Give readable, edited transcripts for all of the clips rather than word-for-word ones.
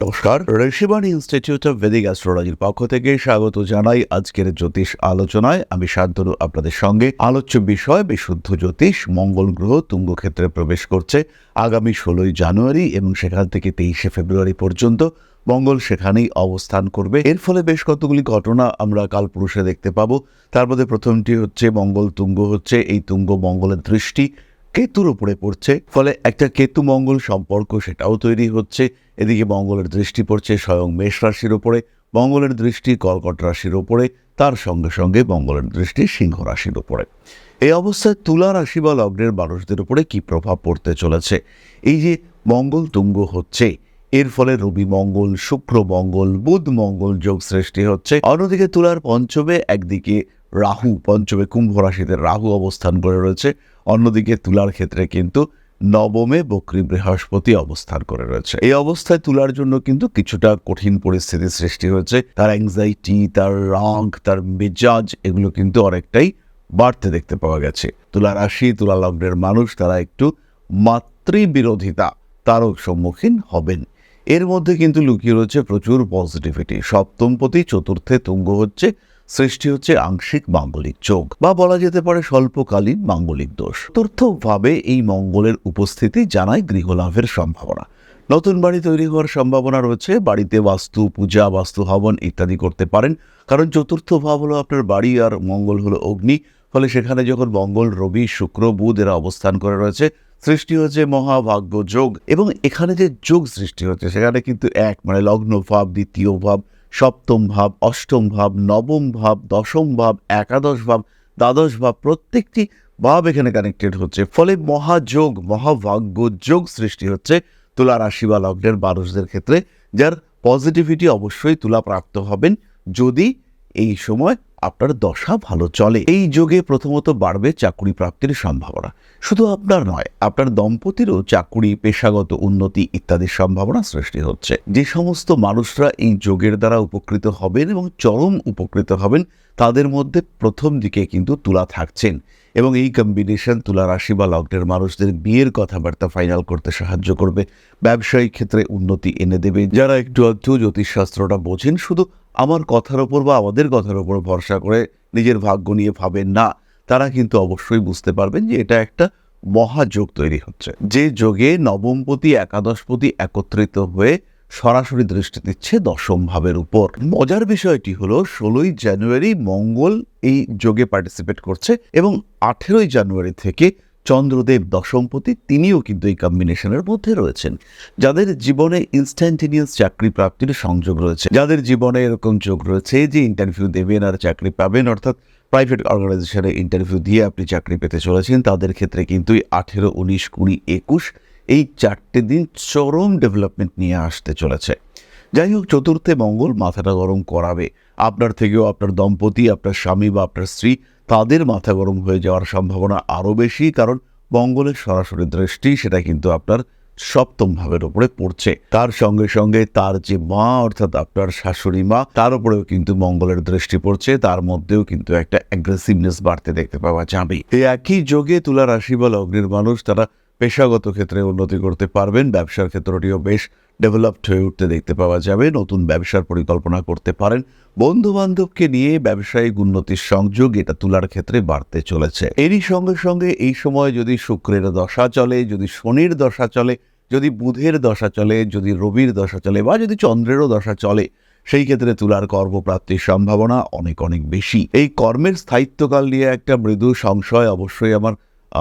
নমস্কার, Rishibani institute of Vedic অ্যাস্ট্রোলজির পক্ষ থেকে স্বাগত জানাই আজকের জ্যোতিষ আলোচনায়। আমি শান্তনু আপনাদের সঙ্গে। আলোচ্য বিষয় বিশুদ্ধ জ্যোতিষ। মঙ্গল গ্রহ তুঙ্গ ক্ষেত্রে প্রবেশ করছে আগামী 16ই জানুয়ারি এবং সেখান থেকে 23শে ফেব্রুয়ারি পর্যন্ত মঙ্গল সেখানেই অবস্থান করবে। এর ফলে বেশ কতগুলি ঘটনা আমরা কালপুরুষে দেখতে পাবো। তার মধ্যে প্রথমটি হচ্ছে মঙ্গল তুঙ্গ হচ্ছে, এই তুঙ্গ মঙ্গলের দৃষ্টি কেতুর উপরে পড়ছে, ফলে একটা কেতু মঙ্গল সম্পর্ক সেটাও তৈরি হচ্ছে। এদিকে মঙ্গলের দৃষ্টি পড়ছে স্বয়ং মেষ রাশির ওপরে, মঙ্গলের দৃষ্টি কর্কট রাশির ওপরে, তার সঙ্গে সঙ্গে মঙ্গলের দৃষ্টি সিংহ রাশির ওপরে। এই অবস্থায় তুলা রাশি বা লগ্নের মানুষদের উপরে কি প্রভাব পড়তে চলেছে? এই যে মঙ্গল তুঙ্গ হচ্ছে, এর ফলে রবি মঙ্গল, শুক্র মঙ্গল, বুধ মঙ্গল যোগ সৃষ্টি হচ্ছে। অন্যদিকে তুলার পঞ্চমে একদিকে রাহু, পঞ্চমে কুম্ভ রাশিতে রাহু অবস্থান করে রয়েছে। অন্যদিকে তুলার ক্ষেত্রে কিন্তু নবমে বক্রী বৃহস্পতি অবস্থান করে রয়েছে। এই অবস্থায় তুলার জন্য কিন্তু কিছুটা কঠিন পরিস্থিতির সৃষ্টি হয়েছে। তার অ্যাংজাইটি, তার রাগ, তার মেজাজ এগুলো কিন্তু অনেকটাই বাড়তে দেখতে পাওয়া গেছে। তুলা রাশি, তুলা লগ্নের মানুষ তারা একটু মাতৃবিরোধিতা তারও সম্মুখীন হবেন। এর মধ্যে কিন্তু লুকিয়ে রয়েছে প্রচুর পজিটিভিটি। সপ্তমপতি চতুর্থে তুঙ্গ হচ্ছে, সৃষ্টি হচ্ছে আংশিক মাঙ্গলিক যোগ, বা বলা যেতে পারে স্বল্পকালীন মাঙ্গলিক দোষ। চতুর্থভাবে এই মঙ্গলের উপস্থিতি জানায় গৃহলাভের সম্ভাবনা। নতুন বাড়ি তৈরি হওয়ার সম্ভাবনা রয়েছে। বাড়িতে বাস্তু পূজা, বাস্তু হবন ইত্যাদি করতে পারেন, কারণ চতুর্থ ভাব হলো আপনার বাড়ি আর মঙ্গল হলো অগ্নি। ফলে সেখানে যখন মঙ্গল, রবি, শুক্র, বুধ এরা অবস্থান করে রয়েছে, সৃষ্টি হচ্ছে মহাভাগ্য যোগ। এবং এখানে যে যোগ সৃষ্টি হচ্ছে সেখানে কিন্তু লগ্ন ভাব, দ্বিতীয় ভাব, সপ্তম ভাব, অষ্টম ভাব, নবম ভাব, দশম ভাব, একাদশ ভাব, দ্বাদশ ভাব, প্রত্যেকটি ভাব এখানে কানেক্টেড হচ্ছে। ফলে মহাযোগ, মহাভাগ্য যোগ সৃষ্টি হচ্ছে তুলা রাশি বা লগ্নের মানুষদের ক্ষেত্রে, যার পজিটিভিটি অবশ্যই তুলা প্রাপ্ত হবেন যদি এই সময় আপনার দশা ভালো চলে। এই যোগে প্রথমত বাড়বে চাকুরি প্রাপ্তির সম্ভাবনা। শুধু আপনার নয়, আপনার দম্পতিরও চাকুরি, পেশাগত উন্নতি ইত্যাদির সম্ভাবনা সৃষ্টি হচ্ছে। যে সমস্ত মানুষরা এই যোগের দ্বারা উপকৃত হবেন এবং চরম উপকৃত হবেন, তাদের মধ্যে প্রথম দিকে কিন্তু তুলা থাকছেন। এবং এই কম্বিনেশন তুলা রাশি বা লগ্নের মানুষদের বিয়ের কথাবার্তা ফাইনাল করতে সাহায্য করবে, ব্যবসায়িক ক্ষেত্রে উন্নতি এনে দেবে। যারা একটু আধটু জ্যোতিষশাস্ত্রটা বোঝেন, শুধু আমার কথার ওপর বা আমাদের কথার ওপর ভরসা করে নিজের ভাগ্য নিয়ে ভাবেন না, তারা কিন্তু অবশ্যই বুঝতে পারবেন যে এটা একটা মহাযোগ তৈরি হচ্ছে, যে যোগে নবমপতি একাদশপতি একত্রিত হয়ে সরাসরি দৃষ্টি দিচ্ছে দশম ভাবের উপর। মজার বিষয়টি হলো 16ই জানুয়ারি মঙ্গল এই যোগে পার্টিসিপেট করছে এবং 18ই জানুয়ারি থেকে চন্দ্রদেব দশমপতি, তিনিও কিন্তু এই কম্বিনেশনের মধ্যে রয়েছেন। যাদের জীবনে ইনস্ট্যান্টেনিয়াস চাকরি প্রাপ্তির সংযোগ রয়েছে, যাদের জীবনে এরকম যোগ রয়েছে যে ইন্টারভিউ দেবেন আর চাকরি পাবেন, অর্থাৎ প্রাইভেট অর্গানাইজেশনে ইন্টারভিউ দিয়ে আপনি চাকরি পেতে চলেছেন, তাদের ক্ষেত্রে কিন্তু 18, 19, 20, 21 এই 4টে দিন চরম ডেভেলপমেন্ট নিয়ে আসতে চলেছে। যাই হোক, চতুর্থে মঙ্গল মাথাটা গরম করাবে। আপনার থেকেও আপনার দম্পতি, আপনার স্বামী বা আপনার স্ত্রী, তাদের মাথা গরম হয়ে যাওয়ার সম্ভাবনা আরও বেশি, কারণ মঙ্গলের সরাসরি দৃষ্টি সেটা কিন্তু আপনার সপ্তম ভাবের উপরে পড়ছে। তার সঙ্গে সঙ্গে তার যে মা, অর্থাৎ আপনার শাশুড়ি মা, তার উপরেও কিন্তু মঙ্গলের দৃষ্টি পড়ছে। তার মধ্যেও কিন্তু একটা অ্যাগ্রেসিভনেস বাড়তে দেখতে পাওয়া যাবে। এই একই যোগে তুলা রাশি বা লগ্নের মানুষ তারা পেশাগত ক্ষেত্রে উন্নতি করতে পারবেন। ব্যবসার ক্ষেত্রটিও বেশ ডেভেলপড হয়ে উঠতে দেখতে পাওয়া যাবে। নতুন ব্যবসার পরিকল্পনা করতে পারেন। বন্ধু বান্ধবকে নিয়ে ব্যবসায়িক উন্নতির সংযোগ এটা তুলার ক্ষেত্রে বাড়তে চলেছে। এরই সঙ্গে সঙ্গে এই সময় যদি শুক্রের দশা চলে, যদি শনির দশা চলে, যদি বুধের দশা চলে, যদি রবির দশা চলে, বা যদি চন্দ্রেরও দশা চলে, সেই ক্ষেত্রে তুলার কর্মপ্রাপ্তির সম্ভাবনা অনেক অনেক বেশি। এই কর্মের স্থায়িত্বকাল নিয়ে একটা মৃদু সংশয় অবশ্যই আমার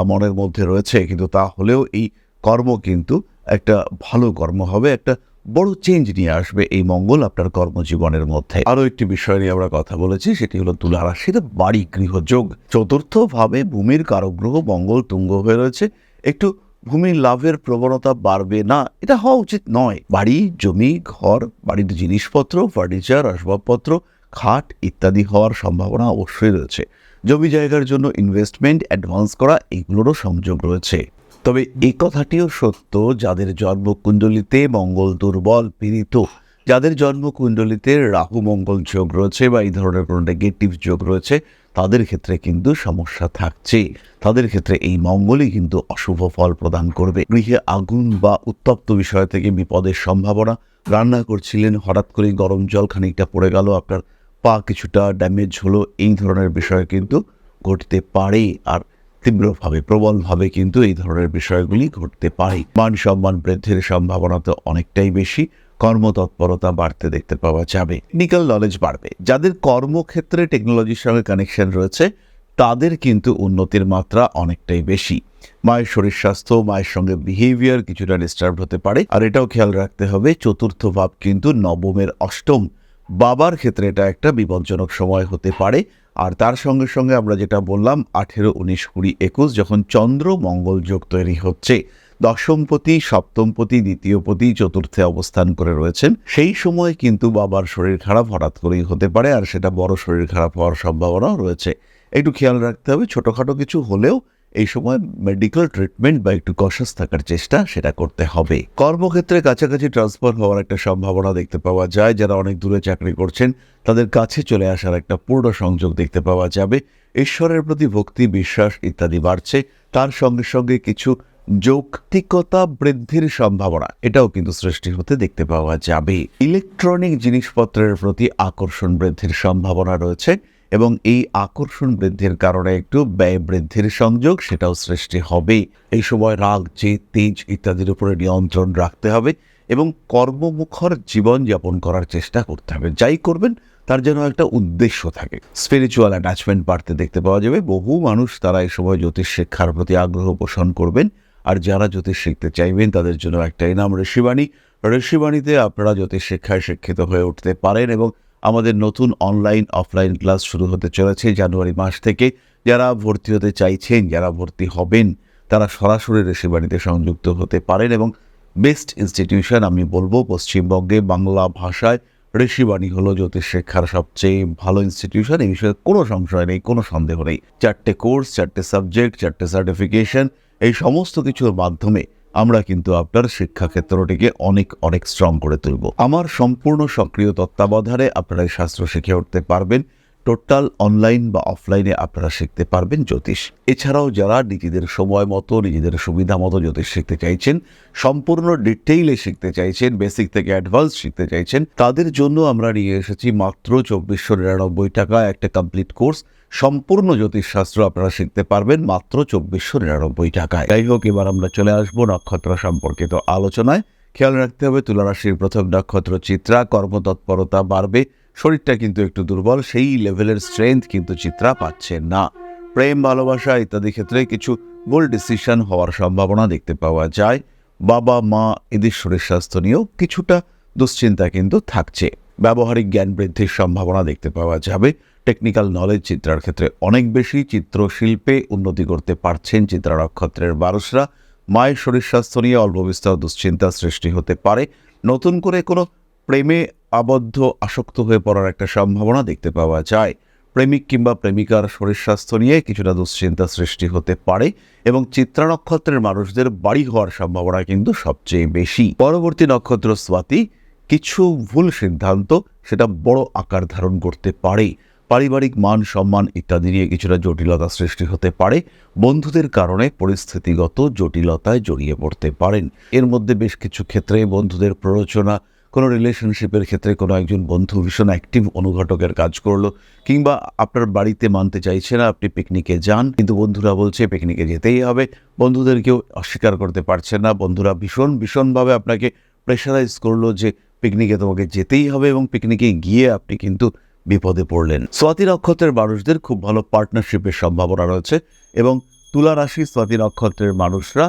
মনের মধ্যে রয়েছে, কিন্তু তা হলেও এই কর্ম কিন্তু একটা ভালো কর্ম হবে, একটা বড় চেঞ্জ নিয়ে আসবে এই মঙ্গল আপনার কর্মজীবনের মধ্যে। আরও একটি বিষয় নিয়ে আমরা কথা বলেছি, সেটি হলো তুলা রাশির বাড়ি গৃহযোগ। চতুর্থ ভাবে ভূমির কারক গ্রহ মঙ্গল তুঙ্গ হয়ে রয়েছে। একটু ভূমির লাভের প্রবণতা বাড়বে না, এটা হওয়া উচিত নয়। বাড়ি, জমি, ঘর, বাড়ির জিনিসপত্র, ফার্নিচার, আসবাবপত্র, খাট ইত্যাদি হওয়ার সম্ভাবনা অবশ্যই রয়েছে। জমি জায়গার জন্য ইনভেস্টমেন্ট, অ্যাডভান্স করা, এগুলোরও সংযোগ রয়েছে। তবে এই কথাটিও সত্য, যাদের জন্মকুণ্ডলিতে মঙ্গল দুর্বল, পীড়িত, যাদের জন্মকুণ্ডলিতে রাহু মঙ্গল যোগ রয়েছে বা এই ধরনের কোনো নেগেটিভ যোগ রয়েছে, তাদের ক্ষেত্রে কিন্তু সমস্যা থাকছে। তাদের ক্ষেত্রে এই মঙ্গলই কিন্তু অশুভ ফল প্রদান করবে। গৃহে আগুন বা উত্তপ্ত বিষয় থেকে বিপদের সম্ভাবনা। রান্না করছিলেন, হঠাৎ করে গরম জল খানিকটা পড়ে গেল, আপনার পা কিছুটা ড্যামেজ হলো, এই ধরনের বিষয় কিন্তু ঘটতে পারে। আর তীব্রভাবে, প্রবলভাবে কিন্তু এই ধরনের বিষয়গুলি ঘটতে পারে। মান সম্মান বৃদ্ধির সম্ভাবনা তো অনেকটাই বেশি। কর্মতৎপরতা বাড়তে দেখতে পাওয়া যাবে। টেকনিক্যাল নলেজ বাড়বে। যাদের কর্মক্ষেত্রে টেকনোলজির সঙ্গে কানেকশন রয়েছে তাদের কিন্তু উন্নতির মাত্রা অনেকটাই বেশি। মায়ের শরীর স্বাস্থ্য, মায়ের সঙ্গে বিহেভিয়ার কিছুটা ডিস্টার্ব হতে পারে। আর এটাও খেয়াল রাখতে হবে, চতুর্থ ভাব কিন্তু নবমের অষ্টম। বাবার ক্ষেত্রে এটা একটা বিপজ্জনক সময় হতে পারে। আর তার সঙ্গে সঙ্গে আমরা যেটা বললাম 18, 19, 20, 21 যখন চন্দ্র মঙ্গল যোগ তৈরি হচ্ছে, দশমপতি, সপ্তমপতি, দ্বিতীয়পতি চতুর্থে অবস্থান করে রয়েছেন, সেই সময় কিন্তু বাবার শরীর খারাপ হঠাৎ করেই হতে পারে। আর সেটা বড় শরীর খারাপ হওয়ার সম্ভাবনাও রয়েছে। একটু খেয়াল রাখতে হবে, ছোটোখাটো কিছু হলেও এই সময় মেডিকেল ট্রিটমেন্ট বা একটু কশাস থাকার চেষ্টা সেটা করতে হবে। কর্মক্ষেত্রে কাছাকাছি ট্রান্সফার হওয়ার একটা সম্ভাবনা দেখতে পাওয়া যায়। যারা অনেক দূরে চাকরি করছেন তাদের কাছে চলে আসার একটা পূর্ণ সংযোগ দেখতে পাওয়া যাবে। ঈশ্বরের প্রতি ভক্তি, বিশ্বাস ইত্যাদি বাড়ছে। তার সঙ্গে সঙ্গে কিছু যৌক্তিকতা বৃদ্ধির সম্ভাবনা এটাও কিন্তু সৃষ্টি হতে দেখতে পাওয়া যাবে। ইলেকট্রনিক জিনিসপত্রের প্রতি আকর্ষণ বৃদ্ধির সম্ভাবনা রয়েছে এবং এই আকর্ষণ বৃদ্ধির কারণে একটু ব্যয় বৃদ্ধির সংযোগ সেটাও সৃষ্টি হবে। এই সময় রাগ, জেদ, তেজ ইত্যাদির উপরে নিয়ন্ত্রণ রাখতে হবে এবং কর্মমুখর জীবনযাপন করার চেষ্টা করতে হবে। যাই করবেন তার যেন একটা উদ্দেশ্য থাকে। স্পিরিচুয়াল অ্যাটাচমেন্ট বাড়তে দেখতে পাওয়া যাবে। বহু মানুষ তারা এই সময় জ্যোতিষ শিক্ষার প্রতি আগ্রহ পোষণ করবেন। আর যারা জ্যোতিষ শিখতে চাইবেন তাদের জন্য একটাই নাম, ঋষিবাণী। ঋষিবাণীতে আপনারা জ্যোতিষ শিক্ষায় শিক্ষিত হয়ে উঠতে পারেন এবং আমাদের নতুন অনলাইন অফলাইন ক্লাস শুরু হতে চলেছে জানুয়ারি মাস থেকে। যারা ভর্তি হতে চাইছেন, যারা ভর্তি হবেন, তারা সরাসরি ঋষিবাণীতে সংযুক্ত হতে পারেন এবং বেস্ট ইনস্টিটিউশন আমি বলবো পশ্চিমবঙ্গে বাংলা ভাষায় ঋষিবাণী হলো জ্যোতিষ শিক্ষার সবচেয়ে ভালো ইনস্টিটিউশন। এই বিষয়ে কোনো সংশয় নেই, কোনো সন্দেহ নেই। 4টে কোর্স, 4টে সাবজেক্ট, 4টে সার্টিফিকেশন, এই সমস্ত কিছুর মাধ্যমে আমরা কিন্তু আপনার শিক্ষাক্ষেত্রটিকে অনেক অনেক স্ট্রং করে তুলব। আমার সম্পূর্ণ সক্রিয় তত্ত্বাবধানে আপনারা এই শাস্ত্র শিখে উঠতে পারবেন। টোটাল অনলাইন বা অফলাইনে আপনারা শিখতে পারবেন জ্যোতিষ। এছাড়াও যারা নিজেদের সময় মতো, নিজেদের সুবিধা মতো জ্যোতিষ শিখতে চাইছেন, সম্পূর্ণ ডিটেইলে শিখতে চাইছেন, বেসিক থেকে অ্যাডভান্স শিখতে চাইছেন, তাদের জন্য আমরা নিয়ে এসেছি মাত্র 2499 টাকা একটা কমপ্লিট কোর্স। সম্পূর্ণ জ্যোতিষশাস্ত্র আপনারা শিখতে পারবেন মাত্র 2499 টাকায়। যাই হোক, এবার আমরা চলে আসবো নক্ষত্র সম্পর্কিত আলোচনায়। খেয়াল রাখতে হবে, তুলা রাশির প্রথম নক্ষত্র চিত্রা। কর্মতৎপরতা বাড়বে। শরীরটা কিন্তু একটু দুর্বল, সেই লেভেলের স্ট্রেংথ কিন্তু চিত্রা পাচ্ছেন না। প্রেম, ভালোবাসা ইত্যাদি ক্ষেত্রে কিছু ভুল ডিসিশন হওয়ার সম্ভাবনা দেখতে পাওয়া যায়। বাবা মা এদের শরীর স্বাস্থ্য নিয়েও কিছুটা দুশ্চিন্তা কিন্তু থাকছে। ব্যবহারিক জ্ঞান বৃদ্ধির সম্ভাবনা দেখতে পাওয়া যাবে। টেকনিক্যাল নলেজ চিত্রার ক্ষেত্রে অনেক বেশি। চিত্রশিল্পে উন্নতি করতে পারছেন চিত্রা নক্ষত্রের মানুষরা। মায়ের শরীর স্বাস্থ্য নিয়ে অল্প বিস্তর দুশ্চিন্তা সৃষ্টি হতে পারে। নতুন করে কোনো প্রেমে আবদ্ধ, আসক্ত হয়ে পড়ার একটা সম্ভাবনা দেখতে পাওয়া যায়। প্রেমিক কিংবা প্রেমিকার শরীর স্বাস্থ্য নিয়ে কিছুটা দুশ্চিন্তা সৃষ্টি হতে পারে এবং চিত্রা নক্ষত্রের মানুষদের বাড়ি হওয়ার সম্ভাবনা কিন্তু সবচেয়ে বেশি। পরবর্তী নক্ষত্র স্বাতি। কিছু ভুল সিদ্ধান্ত সেটা বড় আকার ধারণ করতে পারে। পারিবারিক মান সম্মান ইত্যাদি নিয়ে কিছুটা জটিলতা সৃষ্টি হতে পারে। বন্ধুদের কারণে পরিস্থিতিগত জটিলতায় জড়িয়ে পড়তে পারেন। এর মধ্যে বেশ কিছু ক্ষেত্রে বন্ধুদের প্ররোচনা, কোনো রিলেশনশিপের ক্ষেত্রে কোনো একজন বন্ধু ভীষণ অ্যাক্টিভ অনুঘটকের কাজ করলো, কিংবা আপনার বাড়িতে মানতে চাইছে না আপনি পিকনিকে যান, কিন্তু বন্ধুরা বলছে পিকনিকে যেতেই হবে। বন্ধুদেরকেও অস্বীকার করতে পারছেন না। বন্ধুরা ভীষণভাবে আপনাকে প্রেশারাইজ করলো যে পিকনিকে তোমাকে যেতেই হবে এবং পিকনিকে গিয়ে আপনি কিন্তু বিপদে পড়লেন। স্বাতি নক্ষত্রের মানুষদের খুব ভালো পার্টনারশিপের সম্ভাবনা রয়েছে এবং তুলা রাশি স্বাতি নক্ষত্রের মানুষরা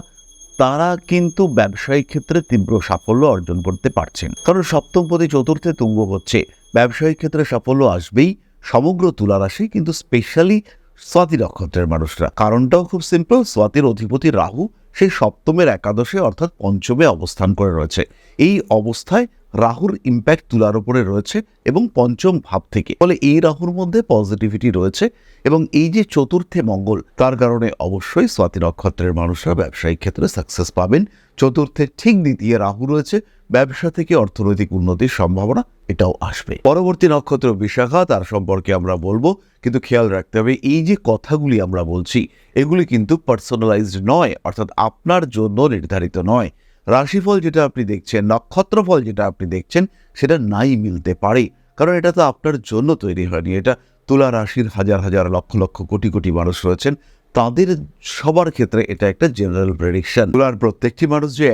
তারা কিন্তু ব্যবসায়িক ক্ষেত্রে তীব্র সাফল্য অর্জন করতে পারছেন, কারণ সপ্তমপতি চতুর্থে তুঙ্গ হচ্ছে। ব্যবসায়িক ক্ষেত্রে সাফল্য আসবেই সমগ্র তুলা রাশি, কিন্তু স্পেশালি স্বাতি নক্ষত্রের মানুষরা। কারণটাও খুব সিম্পল, স্বাতির অধিপতি রাহু সেই সপ্তমের একাদশে অর্থাৎ পঞ্চমে অবস্থান করে রয়েছে। এই অবস্থায় রাহুর ইম্প্যাক্ট তুলার উপরে রয়েছে এবং পঞ্চম ভাব থেকে, ফলে এই রাহুর মধ্যে পজিটিভিটি রয়েছে এবং এই যে চতুর্থে মঙ্গল, তার কারণে অবশ্যই স্বাতি নক্ষত্রের মানুষরা ব্যবসায়িক ক্ষেত্রে সাকসেস পাবেন। চতুর্থে ঠিক দ্বিতীয় রাহু রয়েছে, ব্যবসা থেকে অর্থনৈতিক উন্নতির সম্ভাবনা এটাও আসবে। পরবর্তী নক্ষত্র বিশাখা, তার সম্পর্কে আমরা বলবো, কিন্তু খেয়াল রাখতে হবে এই যে কথাগুলি আমরা বলছি এগুলি কিন্তু পার্সোনালাইজড নয়, অর্থাৎ আপনার জন্য নির্ধারিত নয়। রাশিফল যেটা আপনি দেখছেন, নক্ষত্রফল যেটা আপনি দেখছেন, সেটা নাই মিলতে পারে, কারণ এটা তো আপনার জন্য তৈরি হয়নি। এটা তুলা রাশির হাজার হাজার লক্ষ লক্ষ কোটি কোটি মানুষ রয়েছেন, তাদের সবার ক্ষেত্রে এটা একটা জেনারেল প্রেডিকশন। তুলার প্রত্যেকটি মানুষ যে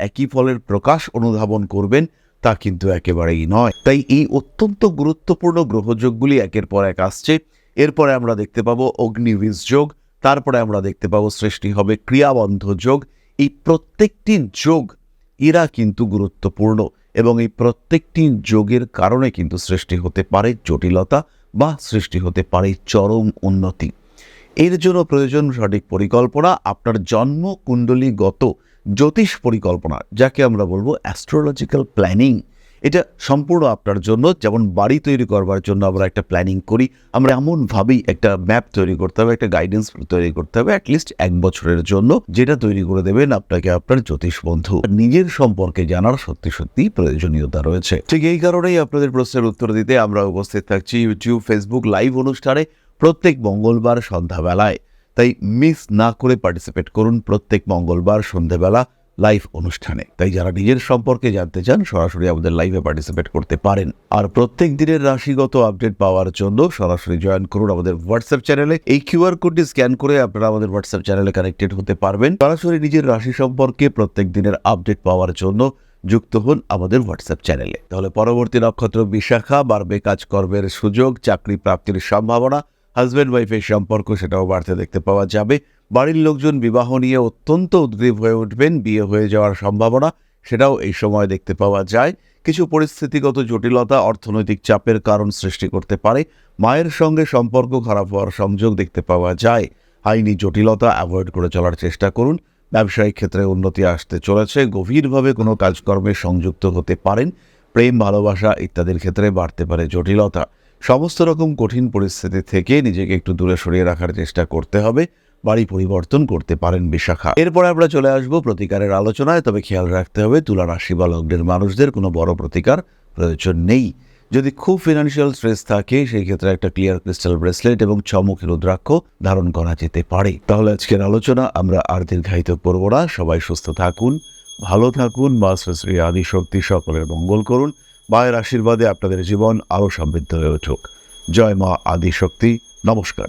একই ফলের প্রকাশ অনুধাবন করবেন তা কিন্তু একেবারেই নয়। তাই এই অত্যন্ত গুরুত্বপূর্ণ গ্রহযোগগুলি একের পর এক আসছে। এরপরে আমরা দেখতে পাবো অগ্নিবীজ যোগ, তারপরে আমরা দেখতে পাবো সৃষ্টি হবে ক্রিয়াবন্ধ যোগ। এই প্রত্যেকটি যোগ এরা কিন্তু গুরুত্বপূর্ণ, এবং এই প্রত্যেকটি যোগের কারণে কিন্তু সৃষ্টি হতে পারে জটিলতা বা সৃষ্টি হতে পারে চরম উন্নতি। এর জন্য প্রয়োজন সঠিক পরিকল্পনা, আপনার জন্ম কুণ্ডলীগত জ্যোতিষ পরিকল্পনা, যাকে আমরা বলবো অ্যাস্ট্রোলজিক্যাল প্ল্যানিং। এটা সম্পূর্ণ আপনার জন্য। যেমন বাড়ি তৈরি করবার জন্য আমরা একটা প্ল্যানিং করি, আমরা এমনভাবেই একটা ম্যাপ তৈরি করতে হবে, একটা গাইডেন্স তৈরি করতে হবে অ্যাটলিস্ট 1 বছরের জন্য, যেটা তৈরি করে দেবেন আপনাকে আপনার জ্যোতিষ বন্ধু। নিজের সম্পর্কে জানার সত্যি সত্যি প্রয়োজনীয়তা রয়েছে। ঠিক এই কারণেই আপনাদের প্রশ্নের উত্তর দিতে আমরা উপস্থিত থাকছি ইউটিউব, ফেসবুক লাইভ অনুষ্ঠানে প্রত্যেক মঙ্গলবার সন্ধ্যাবেলায়। তাই মিস না করে পার্টিসিপেট করুন প্রত্যেক মঙ্গলবার সন্ধ্যাবেলা লাইভ অনুষ্ঠানে। তাই যারা নিজের সম্পর্কে জানতে চান সরাসরি আমাদের লাইভে পার্টিসিপেট করতে পারেন। আর প্রত্যেক দিনের রাশিগত আপডেট পাওয়ার জন্য সরাসরি জয়েন করুন আমাদের হোয়াটসঅ্যাপ চ্যানেলে। এই কিউআর কোডটি স্ক্যান করে আপনারা আমাদের হোয়াটসঅ্যাপ চ্যানেলে কানেক্টেড হতে পারবেন। সরাসরি নিজের রাশি সম্পর্কে প্রত্যেক দিনের আপডেট পাওয়ার জন্য যুক্ত হন আমাদের হোয়াটসঅ্যাপ চ্যানেলে। তাহলে পরবর্তী নক্ষত্র বিশাখা, বাড়বে কাজকর্মের সুযোগ, চাকরি প্রাপ্তির সম্ভাবনা, হাজব্যান্ড ওয়াইফের সম্পর্ক সেটাও বাড়তে দেখতে পাওয়া যাবে। বাড়ির লোকজন বিবাহ নিয়ে অত্যন্ত উদ্গ্রীব হয়ে উঠবেন, বিয়ে হয়ে যাওয়ার সম্ভাবনা সেটাও এই সময় দেখতে পাওয়া যায়। কিছু পরিস্থিতিগত জটিলতা অর্থনৈতিক চাপের কারণ সৃষ্টি করতে পারে। মায়ের সঙ্গে সম্পর্ক খারাপ হওয়ার সংযোগ দেখতে পাওয়া যায়। আইনি জটিলতা অ্যাভয়েড করে চলার চেষ্টা করুন। ব্যবসায়িক ক্ষেত্রে উন্নতি আসতে চলেছে। গভীরভাবে কোনো কাজকর্মে সংযুক্ত হতে পারেন। প্রেম, ভালোবাসা ইত্যাদির ক্ষেত্রে বাড়তে পারে জটিলতা। সমস্ত রকম কঠিন পরিস্থিতি থেকে নিজেকে একটু দূরে সরিয়ে রাখার চেষ্টা করতে হবে। বাড়ি পরিবর্তন করতে পারেন বিশাখা। এরপরে আমরা চলে আসবো প্রতিকারের আলোচনায়। তবে খেয়াল রাখতে হবে তুলা রাশি বা লগ্নের মানুষদের কোনো বড় প্রতিকার প্রয়োজন নেই। যদি খুব ফিনান্সিয়াল স্ট্রেস থাকে সেই ক্ষেত্রে একটা ক্লিয়ার ক্রিস্টাল ব্রেসলেট এবং ছমুখী রুদ্রাক্ষ ধারণ করা যেতে পারে। তাহলে আজকের আলোচনা আমরা আর দীর্ঘায়িত করব না। সবাই সুস্থ থাকুন, ভালো থাকুন। মা শ্রী আদিশক্তি সকলের মঙ্গল করুন। মায়ের আশীর্বাদে আপনাদের জীবন আরও সমৃদ্ধ হয়ে উঠুক। জয় মা আদিশক্তি। নমস্কার।